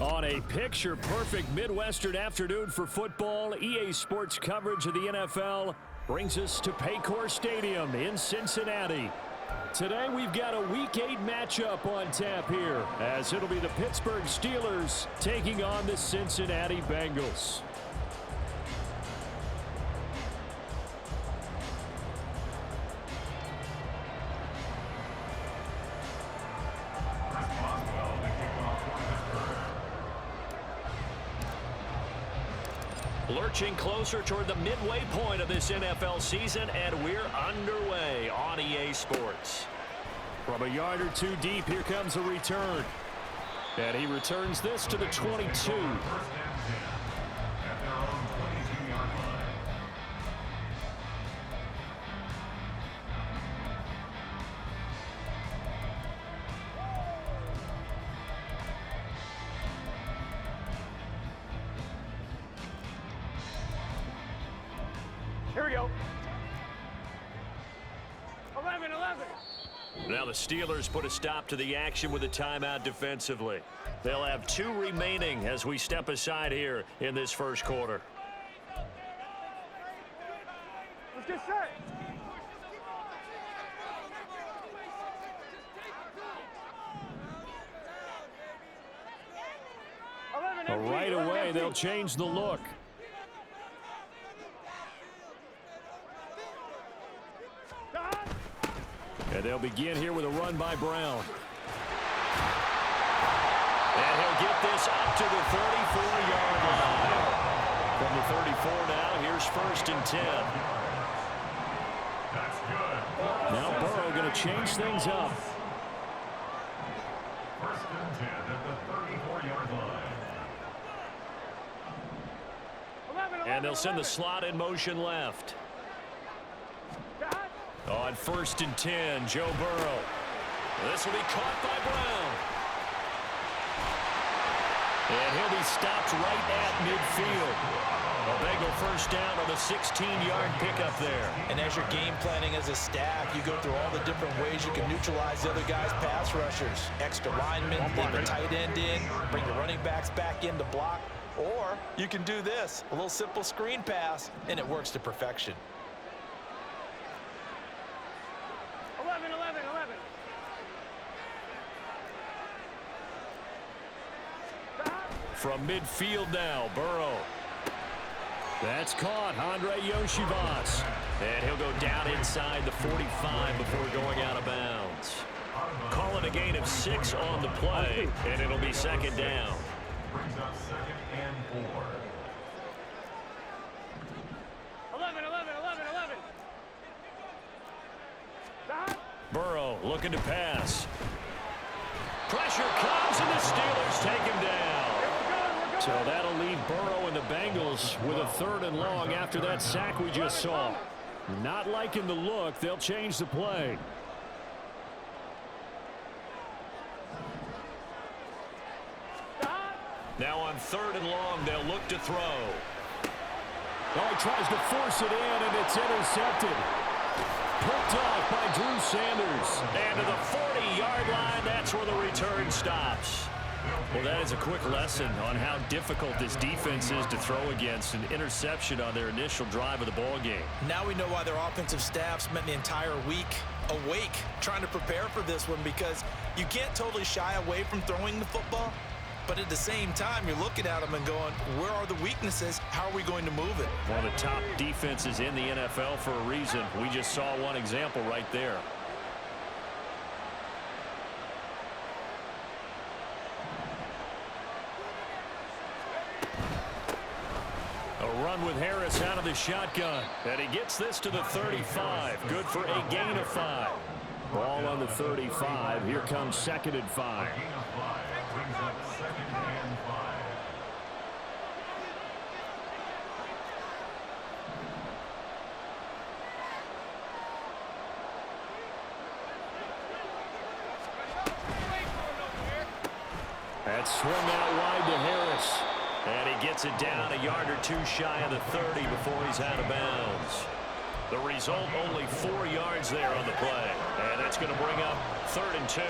On a picture-perfect Midwestern afternoon for football, EA Sports coverage of the NFL brings us to Paycor Stadium in Cincinnati. Today we've got a Week 8 matchup on tap here, as it'll be the Pittsburgh Steelers taking on the Cincinnati Bengals. Lurching closer toward the midway point of this NFL season, and we're underway on EA Sports. From a yard or two deep, here comes a return. And he returns this to the 22. Here we go. 11-11. Now the Steelers put a stop to the action with a timeout defensively. They'll have 2 remaining as we step aside here in this first quarter. Let's get set. Right away, they'll change the look. And they'll begin here with a run by Brown. And he'll get this up to the 34-yard line. From the 34 now, here's 1st and 10. That's good. Now Burrow going to change things up. 1st and 10 at the 34-yard line. And they'll send the slot in motion left. On 1st and 10, Joe Burrow. This will be caught by Brown. And he'll be stopped right at midfield. A Bengal first down on the 16-yard pickup there. And as you're game planning as a staff, you go through all the different ways you can neutralize the other guy's pass rushers. Extra linemen, leave a tight end in, bring the running backs back in to block. Or you can do this, a little simple screen pass, and it works to perfection. 11. From midfield now, Burrow. That's caught, Andre Yoshivas. And he'll go down inside the 45 before going out of bounds. Call it a gain of 6 on the play, and it'll be 2nd down. Brings up 2nd and 4. 11. Burrow looking to pass. Pressure comes, and the Steelers take him down. So that'll leave Burrow and the Bengals with a 3rd and long after that sack we just saw. Not liking the look, they'll change the play. Now on 3rd and long, they'll look to throw. Oh, he tries to force it in, and it's intercepted. Picked off by Drew Sanders. And to the 40-yard line, that's where the return stops. Well, that is a quick lesson on how difficult this defense is to throw against. An interception on their initial drive of the ball game. Now we know why their offensive staff spent the entire week awake trying to prepare for this one, because you can't totally shy away from throwing the football. But at the same time, you're looking at them and going, where are the weaknesses? How are we going to move it? One of the top defenses in the NFL for a reason. We just saw one example right there. A run with Harris out of the shotgun. And he gets this to the 35. Good for a gain of 5. Ball on the 35. Here comes 2nd and 5. Gain of 5 brings up 2nd and 5. That's swung out wide to Harris. And he gets it down a yard or 2 shy of the 30 before he's out of bounds. The result, only 4 yards there on the play. And that's going to bring up 3rd and 2.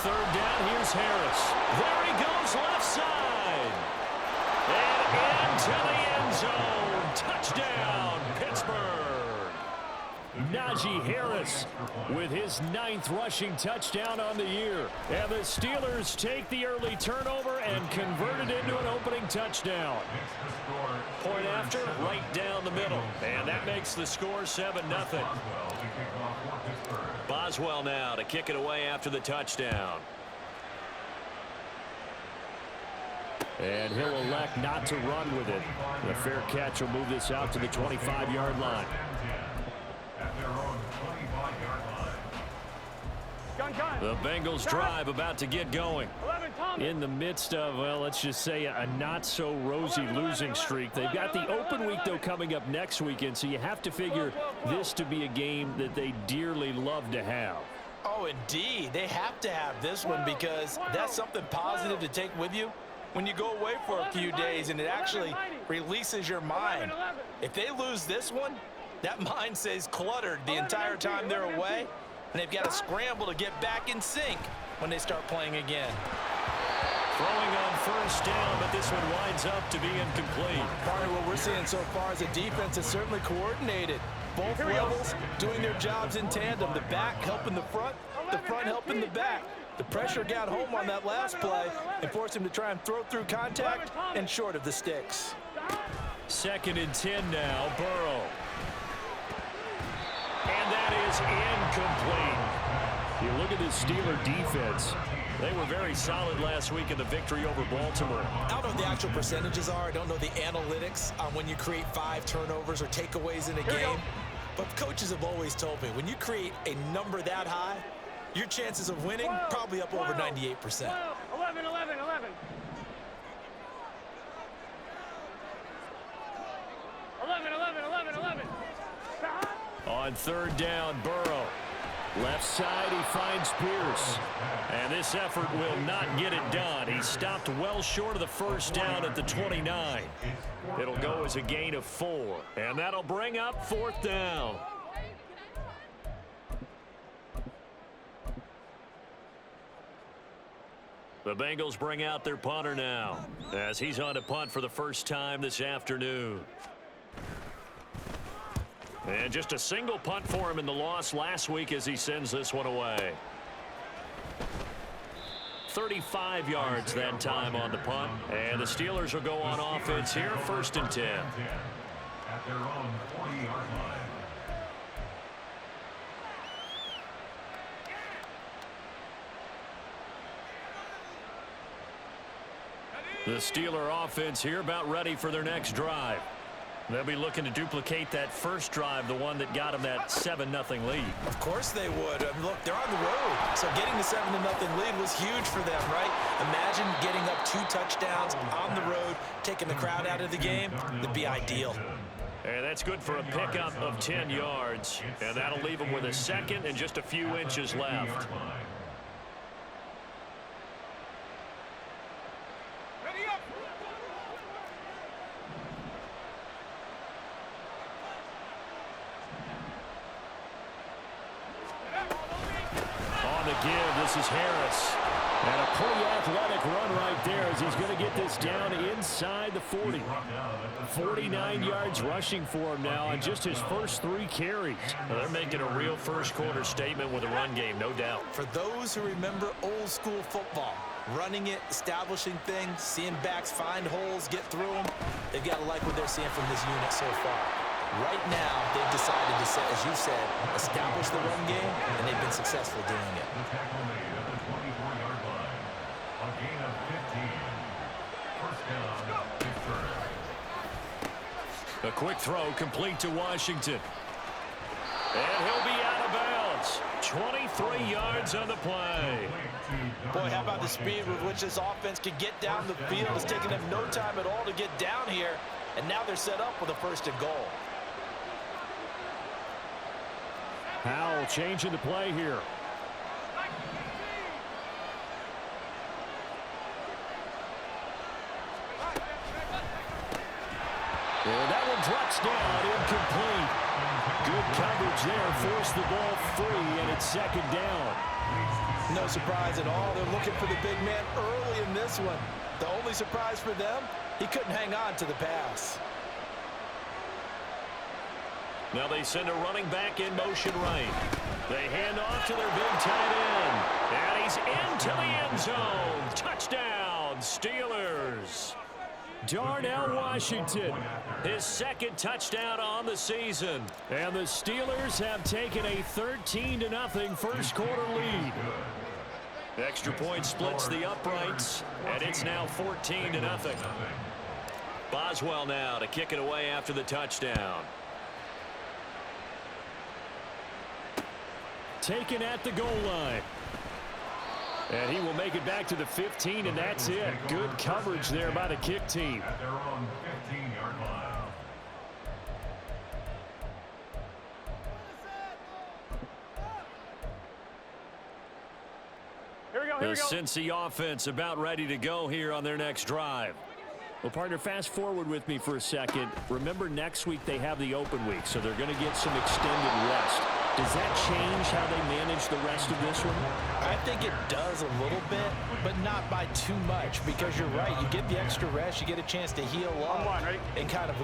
third down, here's Harris. There he goes, left side. And into the end zone. Touchdown, Pittsburgh. Najee Harris with his 9th rushing touchdown on the year. And the Steelers take the early turnover and convert it into an opening touchdown. Point after, right down the middle. And that makes the score 7-0. Boswell now to kick it away after the touchdown. And he'll elect not to run with it. The fair catch will move this out to the 25-yard line. The Bengals drive about to get going. In the midst of, well, let's just say a not-so-rosy losing streak. They've got the open week, though, coming up next weekend, so you have to figure this to be a game that they dearly love to have. Oh, indeed. They have to have this one because that's something positive to take with you when you go away for a few days, and it actually releases your mind. If they lose this one, that mind stays cluttered the entire time they're away, and they've got to scramble to get back in sync when they start playing again. Throwing on first down, but this one winds up to be incomplete. Partner, what we're seeing so far is a defense that's certainly coordinated. Both levels doing their jobs in tandem. The back helping the front helping the back. The pressure got home on that last play and forced him to try and throw through contact and short of the sticks. 2nd and 10 now, Burrow. And that is incomplete. You look at the Steeler defense. They were very solid last week in the victory over Baltimore. I don't know what the actual percentages are. I don't know the analytics on when you create 5 turnovers or takeaways in a game. But coaches have always told me, when you create a number that high, your chances of winning probably up over 98%. 11, 11, 11. 11, 11, 11, 11. On 3rd down, Burrow. Left side, he finds Pierce. And this effort will not get it done. He stopped well short of the first down at the 29. It'll go as a gain of 4. And that'll bring up 4th down. The Bengals bring out their punter now, as he's on to punt for the first time this afternoon. And just a single punt for him in the loss last week as he sends this one away. 35 yards that time on the punt. And the Steelers will go on offense here, 1st and 10. At their own 40-yard line. The Steeler offense here about ready for their next drive. They'll be looking to duplicate that first drive, the one that got them that 7-0 lead. Of course they would. I mean, look, they're on the road. So getting the 7-0 lead was huge for them, right? Imagine getting up 2 touchdowns on the road, taking the crowd out of the game. That'd be ideal. And that's good for a pickup of 10 yards. And that'll leave them with a 2nd and just a few inches left. This is Harris. And a pretty athletic run right there as he's going to get this down inside the 40. 49 yards rushing for him now on just his first 3 carries. Well, they're making a real first-quarter statement with a run game, no doubt. For those who remember old-school football, running it, establishing things, seeing backs find holes, get through them, they've got to like what they're seeing from this unit so far. Right now, they've decided to, as you said, establish the run game, and they've been successful doing it. The tackle made at the 24-yard line. A gain of 15. 1st down, Pittsburgh. A quick throw complete to Washington. And he'll be out of bounds. 23 yards on the play. Boy, how about the speed with which this offense can get down the field? It's taken them no time at all to get down here, and now they're set up with a 1st and goal. Howell changing the play here. And that one drops down, incomplete. Good coverage there, forced the ball free, and it's 2nd down. No surprise at all. They're looking for the big man early in this one. The only surprise for them, he couldn't hang on to the pass. Now they send a running back in motion right. They hand off to their big tight end. And he's into the end zone. Touchdown, Steelers. Darnell Washington, his second touchdown on the season. And the Steelers have taken a 13-0 first quarter lead. Extra point splits the uprights, and it's now 14-0. Boswell now to kick it away after the touchdown. Taken at the goal line. And he will make it back to the 15, and that's it. Good coverage there by the kick team. At their own 15-yard line. Here we go, The here we go. Cincy offense about ready to go here on their next drive. Well, partner, fast forward with me for a second. Remember, next week they have the open week, so they're going to get some extended rest. Does that change how they manage the rest of this one? I think it does a little bit, but not by too much, because you're right. You get the extra rest. You get a chance to heal up and kind of,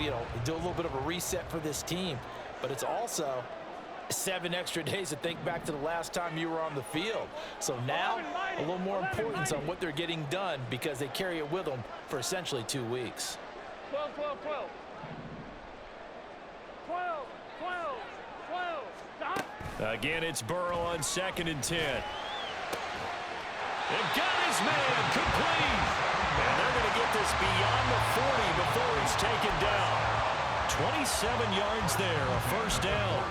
do a little bit of a reset for this team. But it's also 7 extra days to think back to the last time you were on the field. So now a little more importance on what they're getting done, because they carry it with them for essentially 2 weeks. 12, 12, 12. 12, 12, 12. Stop. Again, it's Burrow on 2nd and 10. And got his man complete. And they're going to get this beyond the 40 before it's taken down. 27 yards there, a first down.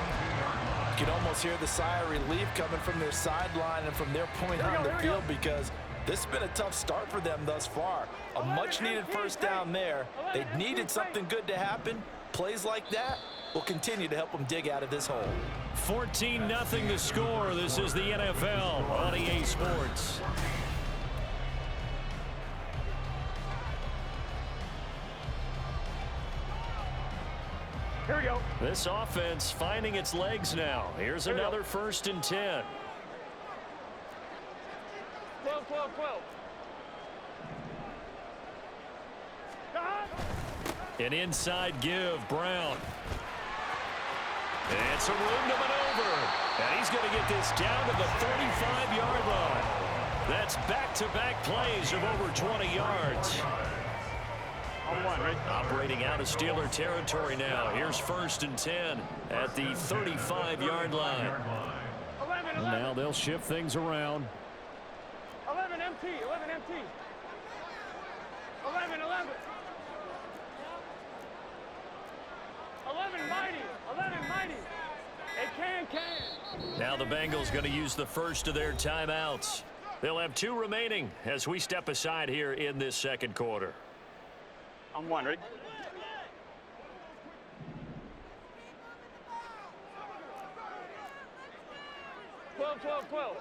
You can almost hear the sigh of relief coming from their sideline and from their point on the field, because this has been a tough start for them thus far. A much-needed first down there. They needed something good to happen. Plays like that will continue to help them dig out of this hole. 14-0 the score. This is the NFL on EA Sports. Here we go. This offense finding its legs now. Here's another 1st and 10. 12, 12, 12. Stop. An inside give, Brown. And some room to maneuver. And he's going to get this down to the 35-yard line. That's back-to-back plays of over 20 yards. On one, right? Operating out of Steeler territory now. Here's 1st and 10 at the 35-yard line. 11, And 11. now they'll shift things around. 11 MT, 11 MT. 11, 11. 11 mighty, 11 mighty. It can. Now the Bengals going to use the first of their timeouts. They'll have 2 remaining as we step aside here in this second quarter. On one, ready? Twelve, 12, 12.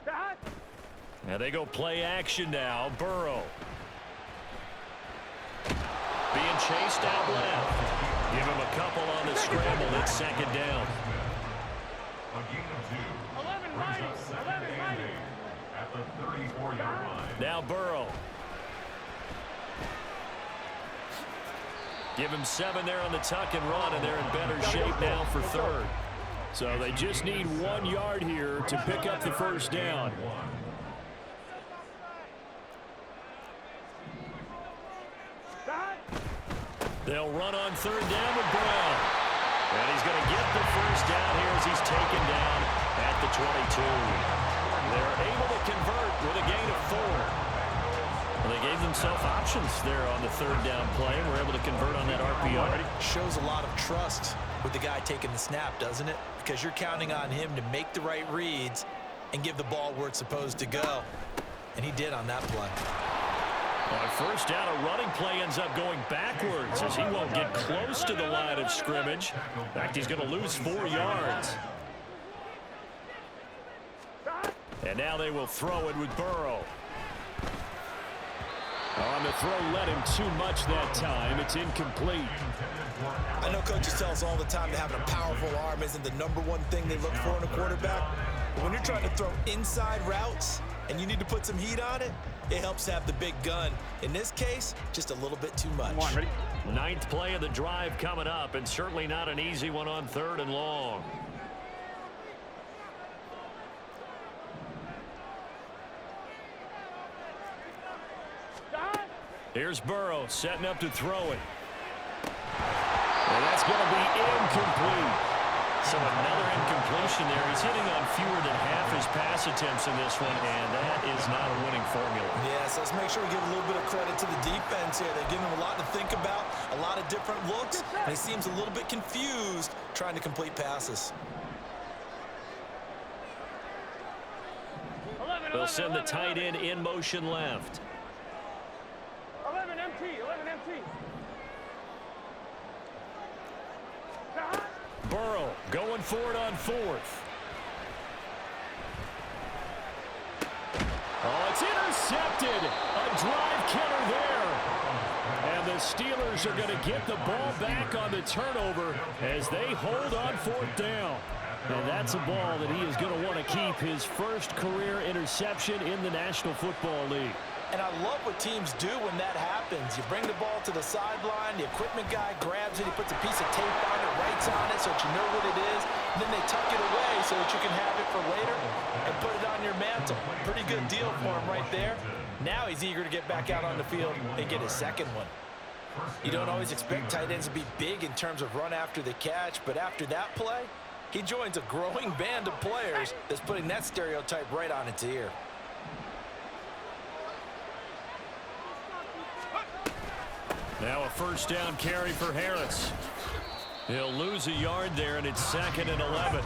Stop. Now they go play action now. Burrow. Being chased out left. Give him a couple on the scramble. It's 2nd down. A gain of 2. 11 mighty, 11 mighty. At the 34-yard line. Now Burrow. Give him 7 there on the tuck and run, and they're in better shape now for 3rd. So they just need 1 yard here to pick up the first down. They'll run on 3rd down with Brown. And he's going to get the first down here as he's taken down at the 22. They're able to convert with a gain of 4. Well, they gave themselves options there on the 3rd down play. We're able to convert on that RPO. Shows a lot of trust with the guy taking the snap, doesn't it? Because you're counting on him to make the right reads and give the ball where it's supposed to go. And he did on that play. On 1st down, a running play ends up going backwards as he won't get close to the line of scrimmage. In fact, he's going to lose 4 yards. And now they will throw it with Burrow. On the throw, led him too much that time. It's incomplete. I know coaches tell us all the time that having a powerful arm isn't the #1 thing they look for in a quarterback. When you're trying to throw inside routes and you need to put some heat on it, it helps have the big gun. In this case, just a little bit too much. Come on, ready? Ninth play of the drive coming up, and certainly not an easy one on 3rd and long. Here's Burrow setting up to throw it. And that's going to be incomplete. So another incompletion there. He's hitting on fewer than half his pass attempts in this one, and that is not a winning formula. Yes, let's make sure we give a little bit of credit to the defense here. They're giving him a lot to think about, a lot of different looks, and he seems a little bit confused trying to complete passes. They'll send the tight end in motion left. 11 MT, 11 MT. Burrow going for it on 4th. Oh, it's intercepted. A drive killer there. And the Steelers are going to get the ball back on the turnover as they hold on 4th down. And that's a ball that he is going to want to keep, his first career interception in the National Football League. And I love what teams do when that happens. You bring the ball to the sideline, the equipment guy grabs it, he puts a piece of tape on it, writes on it so that you know what it is, and then they tuck it away so that you can have it for later and put it on your mantle. Pretty good deal for him right there. Now he's eager to get back out on the field and get his second one. You don't always expect tight ends to be big in terms of run after the catch, but after that play, he joins a growing band of players that's putting that stereotype right on its ear. Now a first down carry for Harris. He'll lose a yard there, and it's 2nd and 11.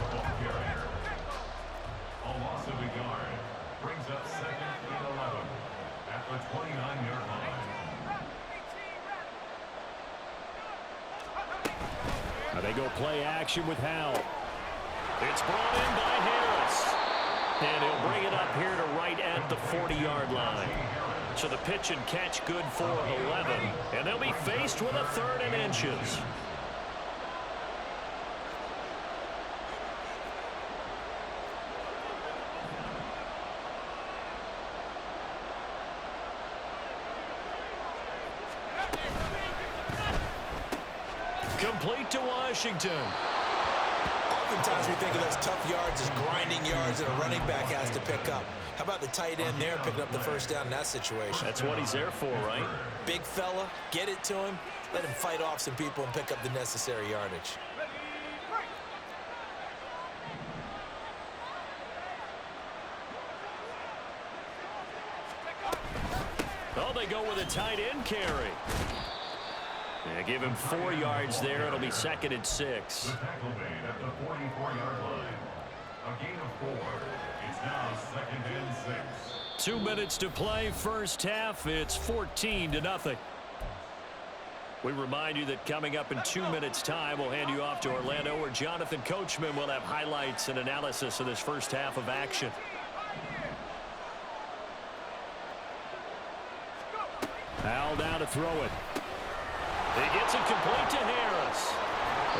A loss of a yard brings up 2nd and 11 at the 29-yard line. Now they go play action with Howell. It's brought in by Harris. And he'll bring it up here to right at the 40-yard line. So the pitch and catch good for 11. And they'll be faced with a 3rd and inches. Complete to Washington. Oftentimes we think of those tough yards as grinding yards that a running back has to pick up. How about the tight end there picking up the first down in that situation? That's what he's there for, right? Big fella, get it to him, let him fight off some people and pick up the necessary yardage. Oh, they go with a tight end carry. Yeah, give him 4 yards there. It'll be 2nd and 6. The tackle made at the 44-yard line. A gain of 4. It's now 2nd and 6. 2 minutes to play, first half. It's 14-0. We remind you that coming up in 2 minutes' time, we'll hand you off to Orlando, where Jonathan Coachman will have highlights and analysis of this first half of action. Howell down to throw it. He gets it complete to Harris.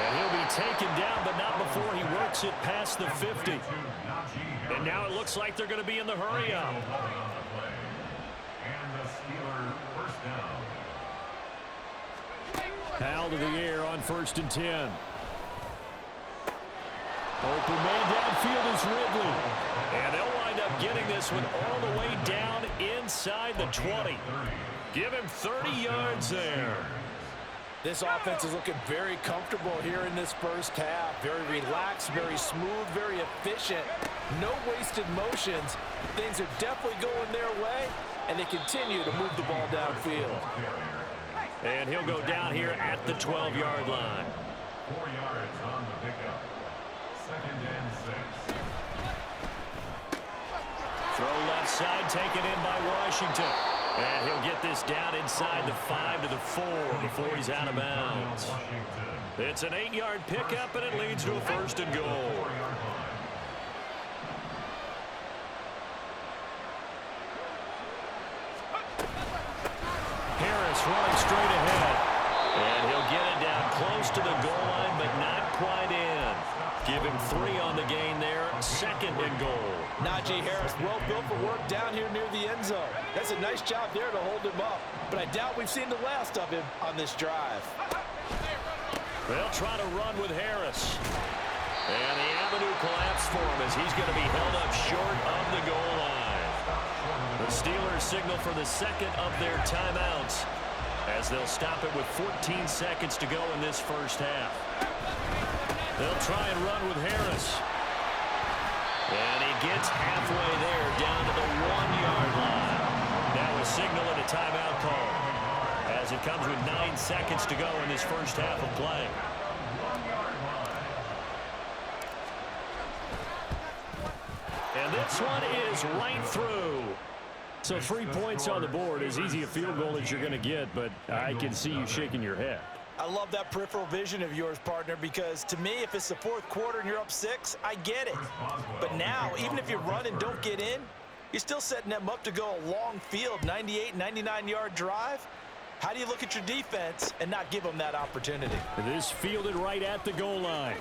And he'll be taken down, but not before he works it past the 50. And now it looks like they're going to be in the hurry up. And the Steeler first down. Howell to the air on 1st and 10. Open man downfield is Ridley. And they'll wind up getting this one all the way down inside the 20. Give him 30 yards there. This offense is looking very comfortable here in this first half. Very relaxed, very smooth, very efficient. No wasted motions. Things are definitely going their way, and they continue to move the ball downfield. And he'll go down here at the 12-yard line. 4 yards on the pickup. 2nd and 6. Throw left side, taken in by Washington. And he'll get this down inside the 5 to the 4 before he's out of bounds. It's an 8-yard pickup, and it leads to a 1st and goal. Harris running straight ahead. And he'll get it down close to the goal line, but not quite in. Give him 3 on the gain there. 2nd and goal. Najee Harris, well built for work down here near the end zone. That's a nice job there to hold him up. But I doubt we've seen the last of him on this drive. They'll try to run with Harris. And the avenue collapsed for him as he's going to be held up short of the goal line. The Steelers signal for the 2nd of their timeouts as they'll stop it with 14 seconds to go in this first half. They'll try and run with Harris. And he gets halfway there down to the 1-yard line. Now a signal and a timeout call as it comes with 9 seconds to go in this first half of play. And this one is right through. So 3 points on the board, as easy a field goal as you're going to get, but I can see you shaking your head. I love that peripheral vision of yours, partner, because to me, if it's the 4th quarter and you're up 6, I get it. But now, even if you run and don't get in, you're still setting them up to go a long field, 98, 99-yard drive. How do you look at your defense and not give them that opportunity? This fielded right at the goal line.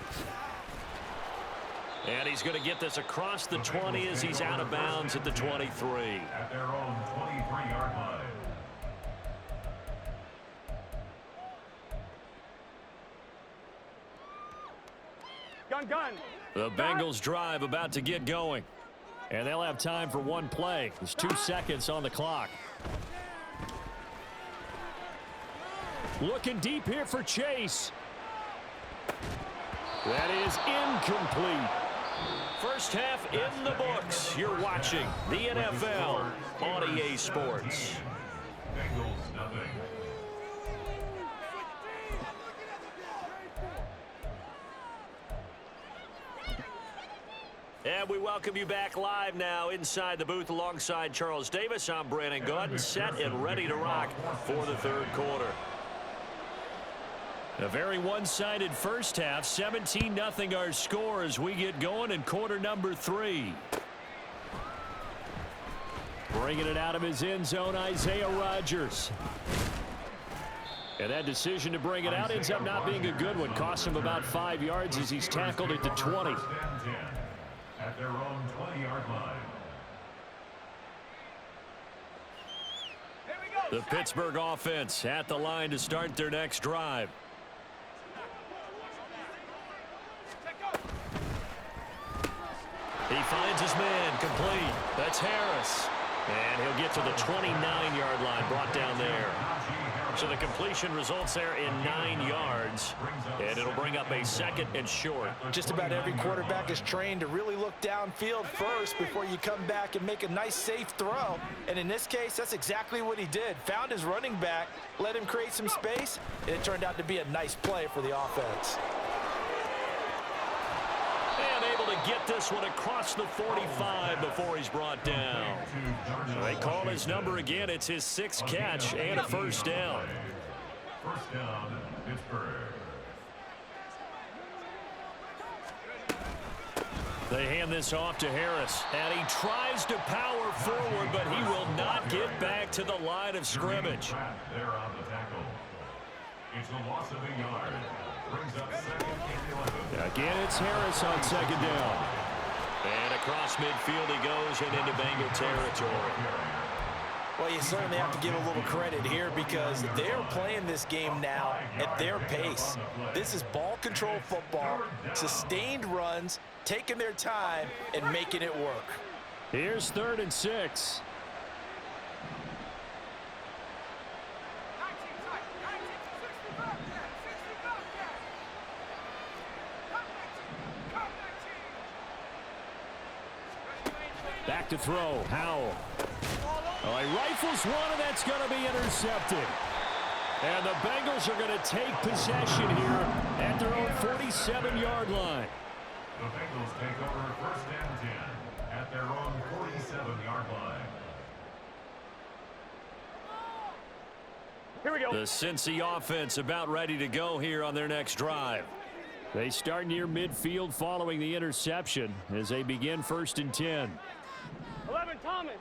And he's going to get this across the 20 as he's out of bounds at the 23. At their own 23-yard line. Gun. The Bengals drive about to get going. And they'll have time for one play. There's 2 seconds on the clock. Looking deep here for Chase. That is incomplete. First half in the books. You're watching the NFL on EA Sports. Bengals nothing. And we welcome you back live now inside the booth alongside Charles Davis. I'm Brandon Gaudin, set and ready to rock for the 3rd quarter. A very one-sided first half, 17-0 our score as we get going in quarter number 3. Bringing it out of his end zone, Isaiah Rodgers. And that decision to bring it out ends up not being a good one. Costs him about 5 yards as he's tackled at the 20. At their own 20-yard line. The Pittsburgh offense at the line to start their next drive. He finds his man complete. That's Harris. And he'll get to the 29-yard line, brought down there. So the completion results there in 9 yards, and it'll bring up a 2nd and short. Just about every quarterback is trained to really look downfield first before you come back and make a nice, safe throw. And in this case, that's exactly what he did. Found his running back, let him create some space, and it turned out to be a nice play for the offense. And able to get this one across the 45 before he's brought down. They call his number again. It's his 6th catch and a first down. First down, Pittsburgh. They hand this off to Harris, and he tries to power forward, but he will not get back to the line of scrimmage. There on the tackle. It's a loss of a yard. Brings up 2nd and 11. Again, it's Harris on 2nd down. And across midfield he goes and into Bengal territory. Well, you certainly have to give a little credit here because they're playing this game now at their pace. This is ball control football, sustained runs, taking their time, and making it work. Here's 3rd and 6. Back to throw, Howell. Oh, he rifles one, and that's going to be intercepted. And the Bengals are going to take possession here at their own 47-yard line. The Bengals take over 1st and 10 at their own 47-yard line. Here we go. The Cincy offense about ready to go here on their next drive. They start near midfield following the interception as they begin 1st and 10. 11, Thomas.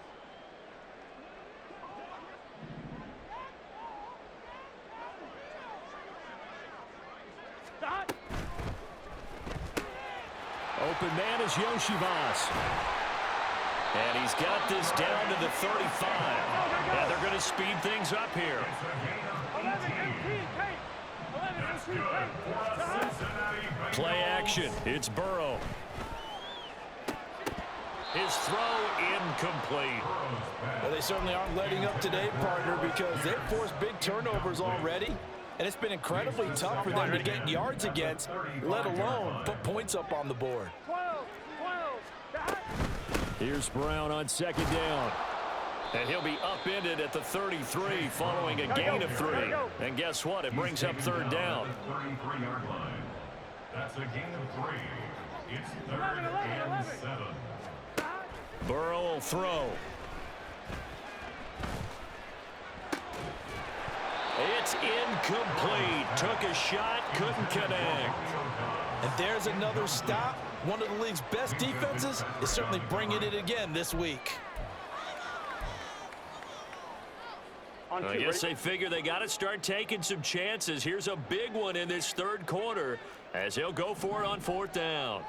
open man is Yoshivas. And he's got this down to the 35. And they're going to speed things up here. 11 MT, Kate. 11 MT, Kate. Play action. It's Burrow. His throw incomplete. Well, they certainly aren't letting up today, partner, because they've forced big turnovers already. And it's been incredibly tough for them to get yards against, let alone put points up on the board. 12. Here's Brown on second down. And he'll be upended at the 33 following a gain of 3. And guess what? It brings up third down. 33-yard line. That's a gain of 3. It's third and 7. Burrow will throw. It's incomplete. Took a shot, couldn't connect. And there's another stop. One of the league's best defenses is certainly bringing it again this week. I guess they figure they got to start taking some chances. Here's a big one in this third quarter as he'll go for it on fourth down.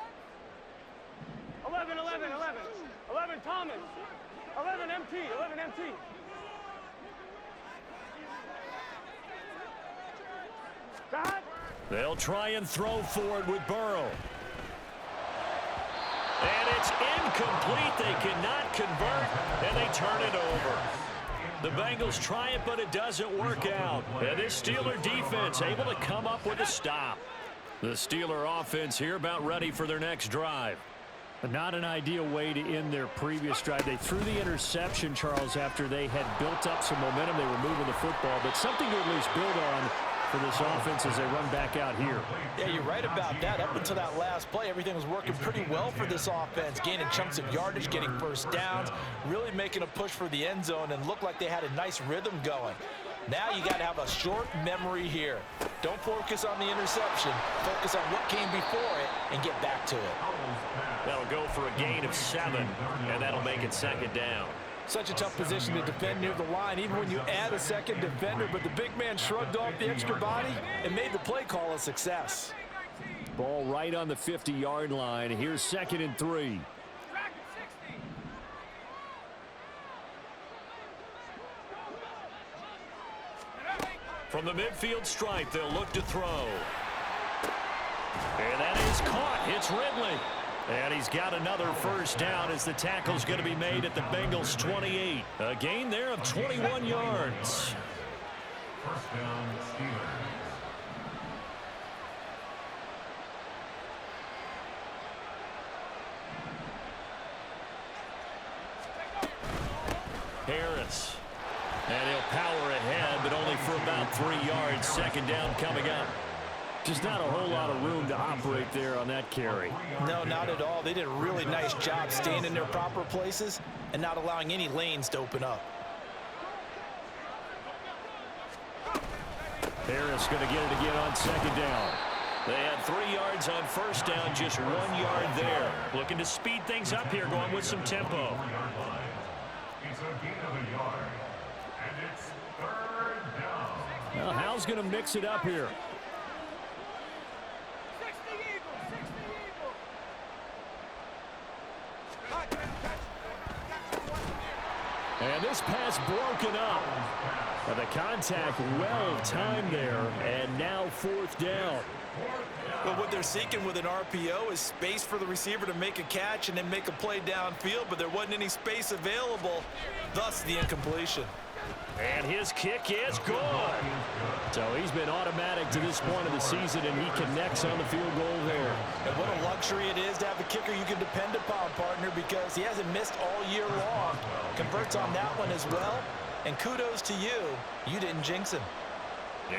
11 Thomas. 11 MT. They'll try and throw for it with Burrow. And it's incomplete. They cannot convert, and they turn it over. The Bengals try it, but it doesn't work out. And this Steeler defense able to come up with a stop. The Steeler offense here about ready for their next drive. Not an ideal way to end their previous drive. They threw the interception, Charles, after they had built up some momentum. They were moving the football, but something to at least build on for this offense as they run back out here. Yeah, you're right about that. Up until that last play, everything was working pretty well for this offense, gaining chunks of yardage, getting first downs, really making a push for the end zone, and looked like they had a nice rhythm going. Now you got to have a short memory here. Don't focus on the interception. Focus on what came before it and get back to it. That'll go for a gain of 7, and that'll make it second down. Such a tough position to defend near the line, even when you add a second defender, but the big man shrugged off the extra body and made the play call a success. Ball right on the 50-yard line. Here's second and 3. From the midfield stripe, they'll look to throw. And that is caught. It's Ridley. And he's got another first down as the tackle's going to be made at the Bengals 28. A gain there of 21 yards. First down, Steelers. Harris. And he'll power ahead, but only for about 3 yards. Second down coming up. Just not a whole lot of room to operate there on that carry. No, not at all. They did a really nice job staying in their proper places and not allowing any lanes to open up. Harris going to get it again on second down. They had 3 yards on first down, just 1 yard there. Looking to speed things up here, going with some tempo. It's a gain of a yard. And it's third down. Well, Hal's going to mix it up here. And this pass broken up. The contact well timed there, and now fourth down. But what they're seeking with an RPO is space for the receiver to make a catch and then make a play downfield, but there wasn't any space available, thus the incompletion. And his kick is good. So he's been automatic to this point of the season, and he connects on the field goal there. And what a luxury it is to have a kicker you can depend upon, partner, because he hasn't missed all year long. Converts on that one as well. And kudos to you. You didn't jinx him.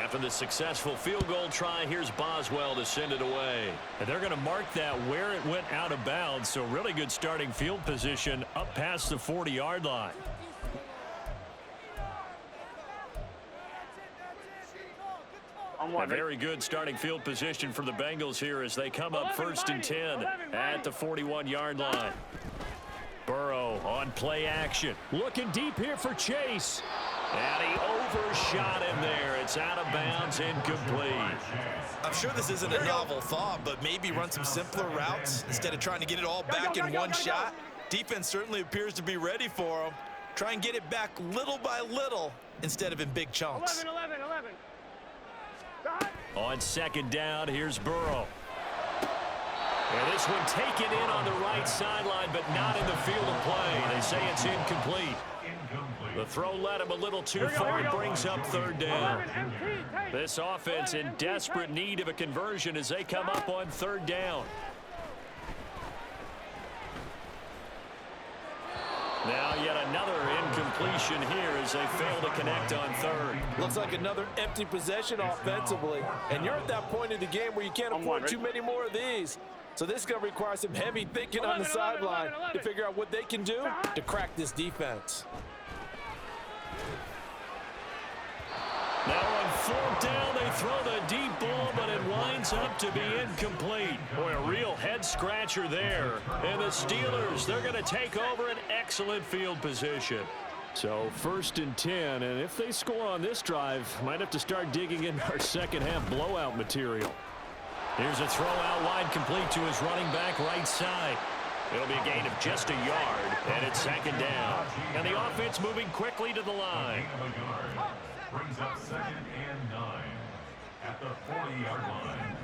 After the successful field goal try, here's Boswell to send it away. And they're going to mark that where it went out of bounds. So really good starting field position up past the 40-yard line. A very good starting field position for the Bengals here as they come up first and 10 at the 41-yard line. Burrow on play action. Looking deep here for Chase. And he overshot him there. It's out of bounds, incomplete. I'm sure this isn't a novel thought, but maybe run some simpler routes instead of trying to get it all back in one shot. Defense certainly appears to be ready for him. Try and get it back little by little instead of in big chunks. 11. On second down, here's Burrow. And this one taken in on the right sideline, but not in the field of play. They say it's incomplete. The throw led him a little too far and brings up third down. This offense in desperate need of a conversion as they come up on third down. Now yet another incompletion here as they fail to connect on third. Looks like another empty possession offensively. And you're at that point in the game where you can't afford too many more of these. So this is going to require some heavy thinking on the sideline to figure out what they can do to crack this defense. Now on fourth down, they throw the deep ball, but it winds up to be incomplete. Boy, a real head-scratcher there. And the Steelers, they're going to take over an excellent field position. So 1st and 10, and if they score on this drive, might have to start digging in our second-half blowout material. Here's a throw out wide, complete to his running back right side. It'll be a gain of just a yard, and it's second down. And the offense moving quickly to the line. Brings up 2nd and 9 at the 40-yard line.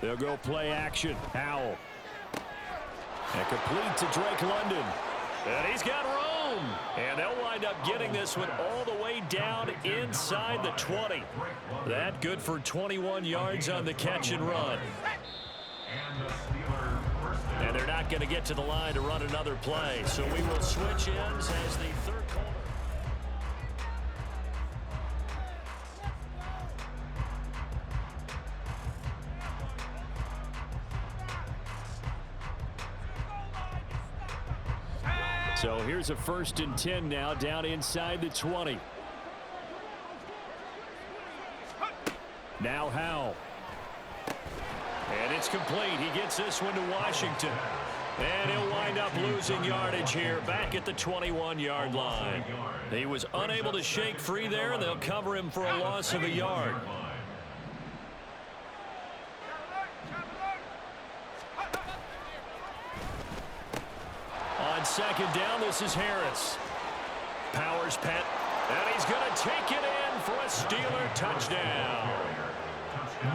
They'll go play action. Howell. And complete to Drake London. And he's got room. And they'll wind up getting this one all the way down inside the 20. That good for 21 yards on the catch and run. And they're not going to get to the line to run another play. So we will switch ends as the third quarter. So here's a 1st and 10 now down inside the 20. Now Howell. And it's complete. He gets this one to Washington. And he'll wind up losing yardage here back at the 21-yard line. He was unable to shake free there, and they'll cover him for a loss of a yard. On second down, this is Harris. Powers pet. And he's going to take it in for a Steeler touchdown.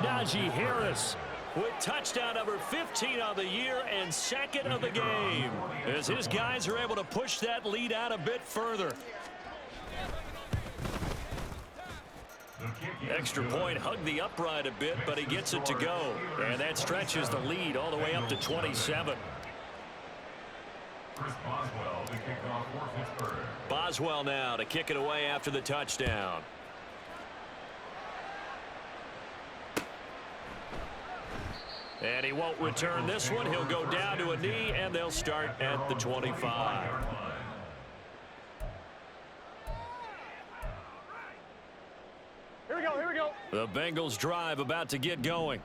Najee Harris with touchdown number 15 on the year and 2nd of the game, as his guys are able to push that lead out a bit further. Extra point hugged the upright a bit, but he gets it to go. And that stretches the lead all the way up to 27. Chris Boswell to kick off for Pittsburgh. Boswell now to kick it away after the touchdown. And he won't return this one. He'll go down to a knee, and they'll start at the 25. Here we go. The Bengals drive about to get going.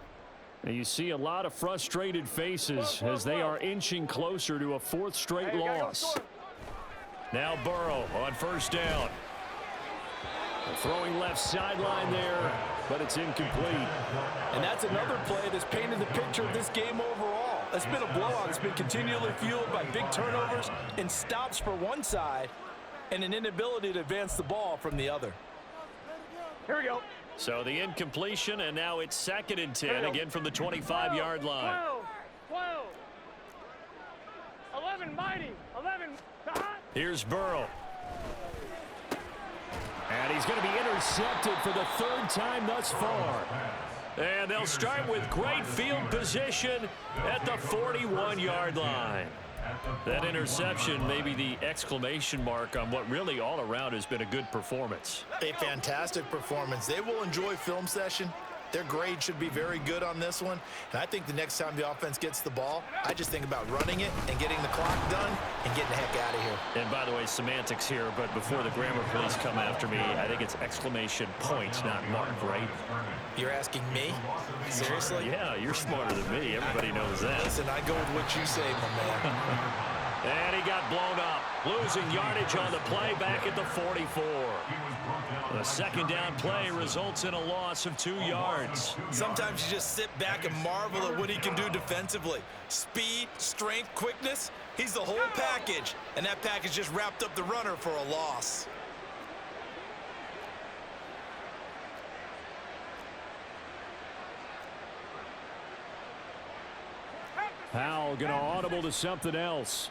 And you see a lot of frustrated faces as they are inching closer to a 4th straight loss. Now Burrow on 1st down. Throwing left sideline there, but it's incomplete. And that's another play that's painted the picture of this game overall. It's been a blowout. It's been continually fueled by big turnovers and stops for one side and an inability to advance the ball from the other. Here we go. So the incompletion, and now it's 2nd and 10, again from the 25-yard line. 12. 11 mighty. 11 hot. Here's Burrow. And he's going to be intercepted for the 3rd time thus far. And they'll start with great field position at the 41-yard line. That interception may be the exclamation mark on what really all around has been a good performance. A fantastic performance. They will enjoy film session their grade should be very good on this one. And I think the next time the offense gets the ball, I just think about running it and getting the clock done and getting the heck out of here. And by the way, semantics here, but before the grammar police come after me, I think it's exclamation point, not mark, right? You're asking me? Seriously? Yeah, you're smarter than me. Everybody knows that. Listen, I go with what you say, my man. And he got blown up, losing yardage on the play back at the 44. The second down play results in a loss of 2 yards. Sometimes you just sit back and marvel at what he can do defensively. Speed, strength, quickness, he's the whole package. And that package just wrapped up the runner for a loss. Powell going to audible to something else.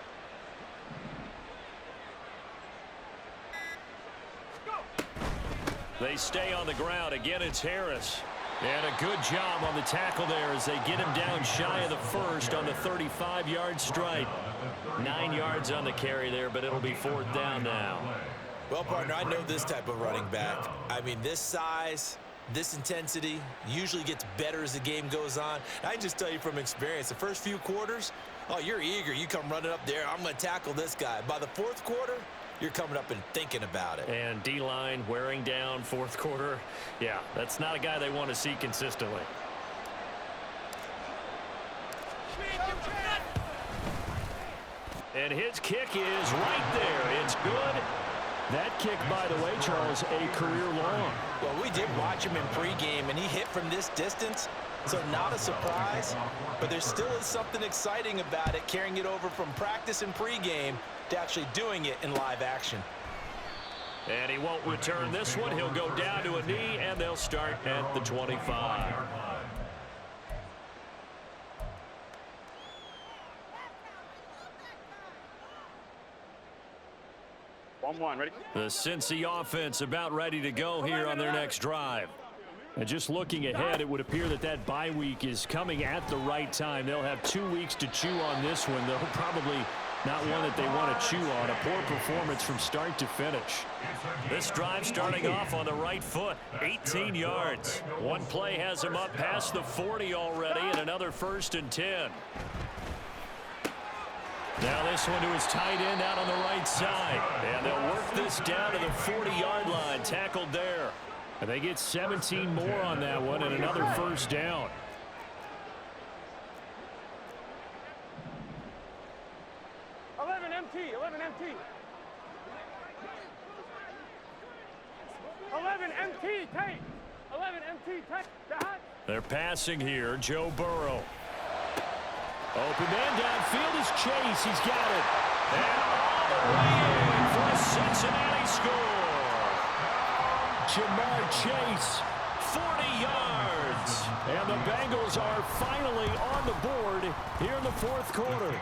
They stay on the ground. Again, it's Harris. And a good job on the tackle there as they get him down shy of the first on the 35-yard strike. 9 yards on the carry there, but it'll be 4th down now. Well, partner, I know this type of running back. I mean, this size, this intensity usually gets better as the game goes on. I can just tell you from experience, the first few quarters, oh, you're eager. You come running up there, I'm going to tackle this guy. By the 4th quarter, you're coming up and thinking about it. And D-line wearing down 4th quarter. Yeah, that's not a guy they want to see consistently. And his kick is right there. It's good. That kick, by the way, Charles, a career long. Well, we did watch him in pregame, and he hit from this distance, so not a surprise. But there still is something exciting about it, carrying it over from practice and pregame to actually doing it in live action. And he won't return this one. He'll go down to a knee, and they'll start at the 25. Ready? The Cincy offense about ready to go here on their next drive. And just looking ahead, it would appear that that bye week is coming at the right time. They'll have 2 weeks to chew on this one, though probably not one that they want to chew on. A poor performance from start to finish. This drive starting off on the right foot, 18 yards. One play has him up past the 40 already, and another 1st and 10. Now this one to his tight end out on the right side. And they'll work this down to the 40-yard line, tackled there. And they get 17 more on that one and another 1st down. MT, 11 MT. 11 MT, take. 11 MT, take. They're passing here. Joe Burrow. Open man downfield is Chase. He's got it. And all the way in for a Cincinnati score. Jamar Chase, 40 yards. And the Bengals are finally on the board here in the 4th quarter.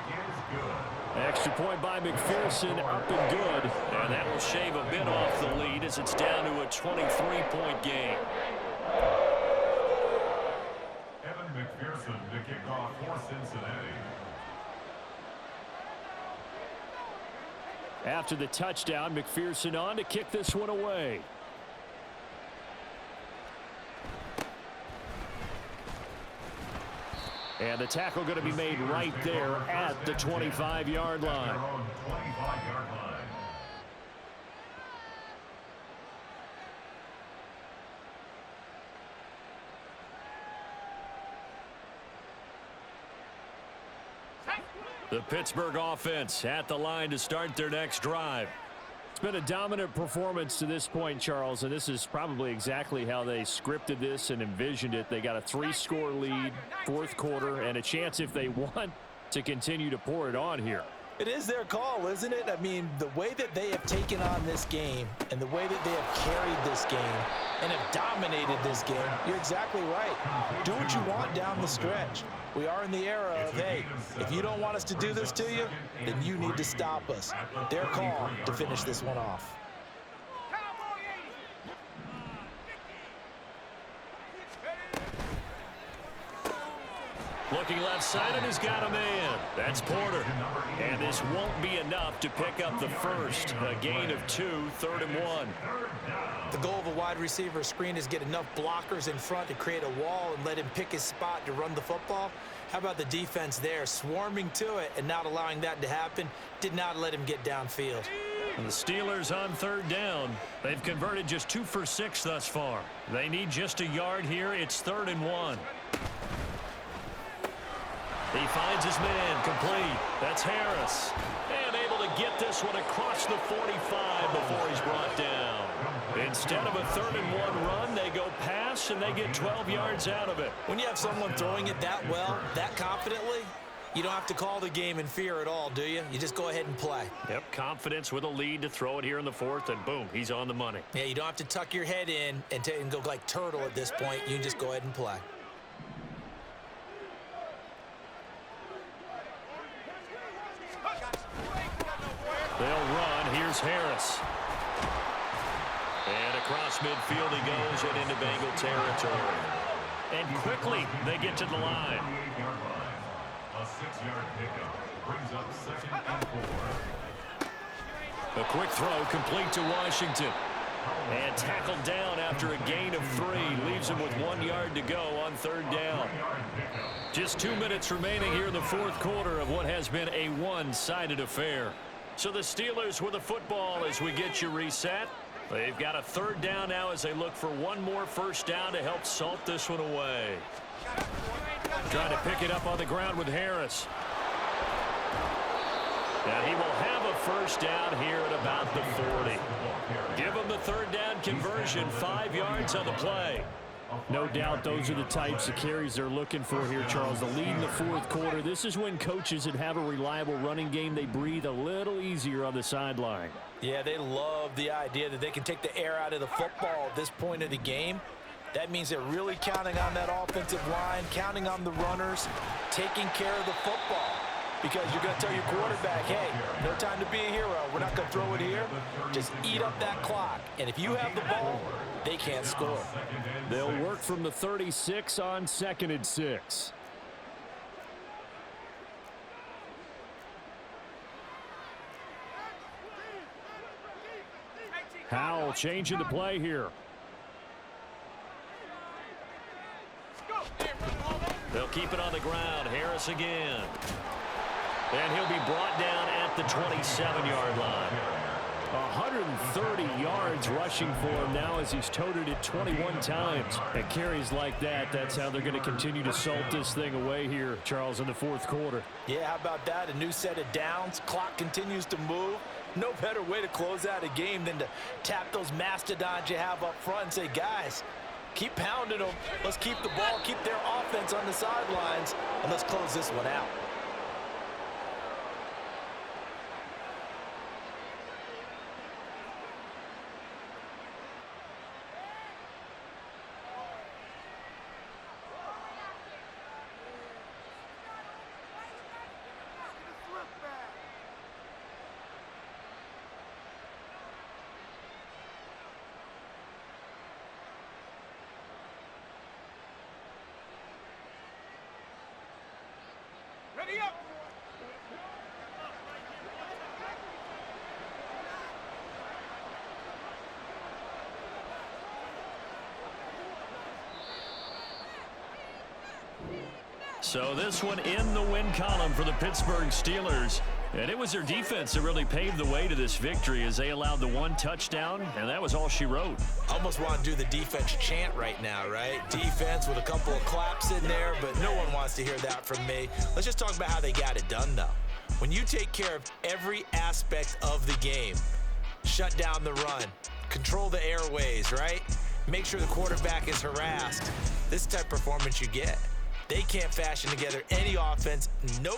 Extra point by McPherson, up and good. And that will shave a bit off the lead as it's down to a 23-point game. Evan McPherson to kick off for Cincinnati. After the touchdown, McPherson on to kick this one away. And the tackle going to be made right there at the 25-yard line. The Pittsburgh offense at the line to start their next drive. It's been a dominant performance to this point, Charles, and this is probably exactly how they scripted this and envisioned it. They got a 3-score lead, 4th quarter, and a chance if they want to continue to pour it on here. It is their call, isn't it? I mean, the way that they have taken on this game and the way that they have carried this game and have dominated this game, you're exactly right. Do what you want down the stretch. We are in the era of, hey, if you don't want us to do this to you, then you need to stop us. Their call to finish this one off. Looking left side, and he's got a man. That's Porter. And this won't be enough to pick up the first. A gain of 2, 3rd and 1. The goal of a wide receiver screen is get enough blockers in front to create a wall and let him pick his spot to run the football. How about the defense there, swarming to it and not allowing that to happen? Did not let him get downfield. And the Steelers on 3rd down. They've converted just 2 for 6 thus far. They need just a yard here. It's 3rd and 1. He finds his man, complete. That's Harris. And able to get this one across the 45 before he's brought down. Instead of a 3rd and 1 run, they go pass, and they get 12 yards out of it. When you have someone throwing it that well, that confidently, you don't have to call the game in fear at all, do you? You just go ahead and play. Yep, confidence with a lead to throw it here in the 4th, and boom, he's on the money. Yeah, you don't have to tuck your head in and go like turtle at this point. You can just go ahead and play. They'll run. Here's Harris. And across midfield he goes and into Bengal territory. And quickly they get to the line. A 6-yard pickup brings up 2nd and 4. A quick throw complete to Washington. And tackled down after a gain of 3. Leaves him with 1 yard to go on 3rd down. Just 2 minutes remaining here in the 4th quarter of what has been a one-sided affair. So the Steelers with the football as we get you reset. They've got a 3rd down now as they look for one more first down to help salt this one away. Trying to pick it up on the ground with Harris. And he will have a first down here at about the 40. Give him the 3rd down conversion, 5 yards on the play. No doubt those are the types of carries they're looking for here, Charles. The lead in the 4th quarter. This is when coaches that have a reliable running game, they breathe a little easier on the sideline. Yeah, they love the idea that they can take the air out of the football at this point of the game. That means they're really counting on that offensive line, counting on the runners, taking care of the football. Because you're going to tell your quarterback, hey, no time to be a hero. We're not going to throw it here. Just eat up that clock. And if you have the ball, they can't score. They'll work from the 36 on 2nd and 6. Howell changing the play here. They'll keep it on the ground. Harris again. And he'll be brought down at the 27-yard line. 130 yards rushing for him now as he's toted it 21 times. And carries like that, that's how they're going to continue to salt this thing away here, Charles, in the 4th quarter. Yeah, how about that? A new set of downs. Clock continues to move. No better way to close out a game than to tap those mastodons you have up front and say, guys, keep pounding them. Let's keep the ball, keep their offense on the sidelines, and let's close this one out. Ready up! So this one in the win column for the Pittsburgh Steelers. And it was their defense that really paved the way to this victory as they allowed the 1 touchdown, and that was all she wrote. Almost want to do the defense chant right now, right? Defense with a couple of claps in there, but no one wants to hear that from me. Let's just talk about how they got it done, though. When you take care of every aspect of the game, shut down the run, control the airways, right? Make sure the quarterback is harassed. This type of performance you get. They can't fashion together any offense, no